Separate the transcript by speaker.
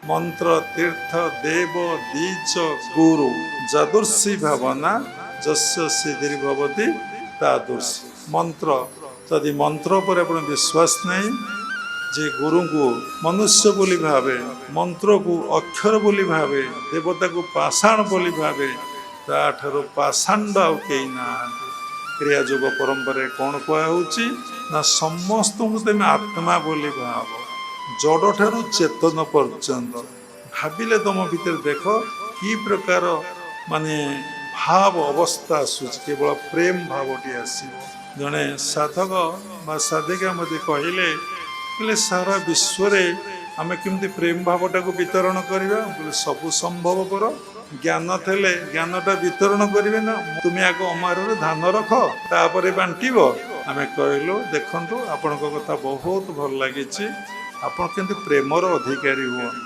Speaker 1: मंत्र तीर्थ देव दीज गुरु जदुर्षि भावना जस्य सिद्धिर्भवति तादृशी मंत्र यदि मंत्र पर अपन विश्वास नहीं जे गुरु को मनुष्य बोली भावे मंत्र को अक्षर बोली भावे देवता को पाषाण बोली भावे ताठर पाषांड आउ कई ना क्रिया जोग परंपरा कौन कहुची ना समस्त को तुम आत्मा बोली भाव जड़ ठारू चेतन पर्यंत भाविले तुम भीतर देख कि प्रकार माने भाव अवस्था आसूच केवल प्रेम भावटी आसो जड़े साधक बा साधिका मत कहले सारा विश्व आम केमती प्रेम भावटा को वितरण करवा सबु संभव कर ज्ञान थे ज्ञानटा वितरण करेंगे ना तुम्हें आग अमार धान रख तापर बांटब आम कहलु देखु आपण कथा बहुत भल लगी आपण के प्रेमर अधिकारी हुआ।